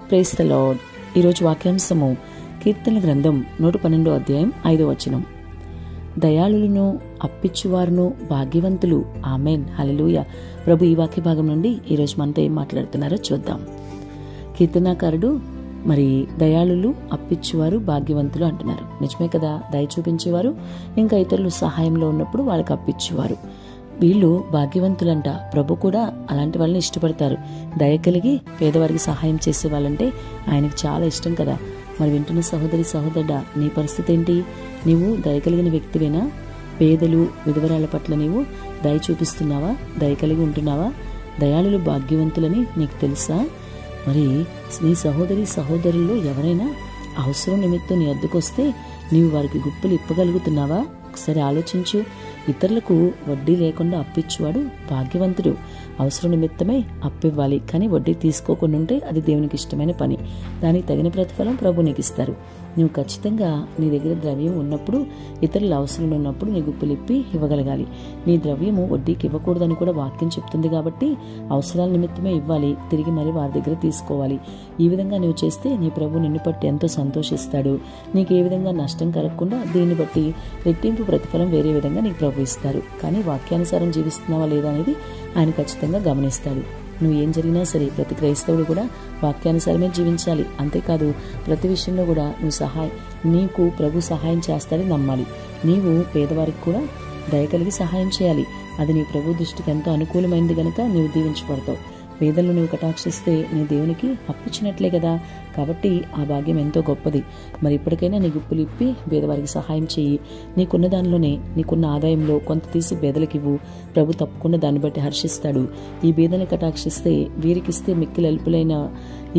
Praise the lord. ఈరోజు వాక్యాంశము కీర్తన గ్రంథం 112 అధ్యాయం 5వ వచనం. దయాళులను అప్పిచ్చువారును భాగ్యవంతులు. ఆమెన్, హల్లెలూయా. ప్రభు ఈ వాక్య భాగం నుండి ఈరోజు మనతో ఏం మాట్లాడుతున్నారో చూద్దాం. కీర్తనాకారుడు మరి దయాళులు అప్పిచ్చువారు భాగ్యవంతులు అంటున్నారు. నిజమే కదా, దయ చూపించేవారు, ఇంకా ఇతరులు సహాయంలో ఉన్నప్పుడు వాళ్ళకి అప్పిచ్చేవారు, వీళ్ళు భాగ్యవంతులంట. ప్రభు కూడా అలాంటి వాళ్ళని ఇష్టపడతారు. దయ కలిగి పేదవారికి సహాయం చేసే వాళ్ళంటే ఆయనకు చాలా ఇష్టం కదా. మరి వింటున్న సహోదరి సహోదరుడా, నీ పరిస్థితి ఏంటి? నీవు దయ కలిగిన వ్యక్తివేనా? పేదలు విధవరాల పట్ల నీవు దయ చూపిస్తున్నావా? దయ కలిగి ఉంటున్నావా? దయాళులు భాగ్యవంతులని నీకు తెలుసా? మరి నీ సహోదరి సహోదరుల్లో ఎవరైనా అవసరం నిమిత్తం నీ వద్దకు వస్తే నీవు వారికి గుప్పలు ఇప్పగలుగుతున్నావా? ఒకసారి ఆలోచించు. ఇతరులకు వడ్డీ లేకుండా అప్పిచ్చువాడు భాగ్యవంతుడు. అవసరం నిమిత్తమై అప్పివ్వాలి, కానీ వడ్డీ తీసుకోకుండా ఉంటే అది దేవునికి ఇష్టమైన పని. దానికి తగిన ప్రతిఫలం ప్రభు నీకు ఇస్తారు. నువ్వు ఖచ్చితంగా నీ దగ్గర ద్రవ్యం ఉన్నప్పుడు, ఇతరుల అవసరం ఉన్నప్పుడు నీ గుప్పులిప్పి ఇవ్వగలగాలి. నీ ద్రవ్యము వడ్డీకి ఇవ్వకూడదని కూడా వాక్యం చెప్తుంది కాబట్టి అవసరాల నిమిత్తమే ఇవ్వాలి, తిరిగి మరి వారి దగ్గర తీసుకోవాలి. ఈ విధంగా నువ్వు చేస్తే నీ ప్రభు నిన్ను బట్టి ఎంతో సంతోషిస్తాడు. నీకు ఏ విధంగా నష్టం కలగకుండా దీన్ని బట్టి రెట్టింపు ప్రతిఫలం వేరే విధంగా నీకు ప్రభు ఇస్తారు. కానీ వాక్యానుసారం జీవిస్తున్నావా లేదా అనేది ఆయన ఖచ్చితంగా గమనిస్తాడు. నువ్వు ఏం జరిగినా సరే ప్రతి క్రైస్తవుడు కూడా వాక్యానుసారమే జీవించాలి. అంతేకాదు ప్రతి విషయంలో కూడా నీకు ప్రభు సహాయం చేస్తాడని నమ్మాలి. నీవు పేదవారికి కూడా దయ కలిగి సహాయం చేయాలి. అది నీ ప్రభు దృష్టికి ఎంతో అనుకూలమైంది గనక నీవు దీవించబడతావు. పేదలను నువ్వు కటాక్షిస్తే నీ దేవునికి అప్పిచ్చినట్లే కదా. కాబట్టి ఆ భాగ్యం ఎంతో గొప్పది. మరి ఇప్పటికైనా నీ గుప్పులు ఇప్పి పేదవారికి సహాయం చెయ్యి. నీకున్న దానిలోనే, నీకున్న ఆదాయంలో కొంత తీసి పేదలకు ఇవ్వు. ప్రభు తప్పకుండా దాన్ని బట్టి హర్షిస్తాడు. ఈ పేదలను కటాక్షిస్తే, వీరికిస్తే మిక్కిలి అల్పులైన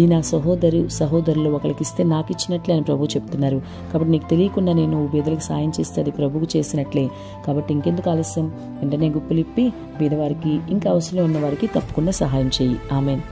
ఈ నా సహోదరులు ఒకరికిస్తే నాకు ఇచ్చినట్లే అని ప్రభు చెప్తున్నారు. కాబట్టి నీకు తెలియకుండా నేను పేదలకు సాయం చేస్తే అది ప్రభువుకు చేసినట్లే. కాబట్టి ఇంకెందుకు ఆలస్యం? వెంటనే గుప్పులిప్పి పేదవారికి, ఇంకా అవసరం ఉన్న వారికి తప్పకుండా సహాయం చెయ్యి. ఆమెన్.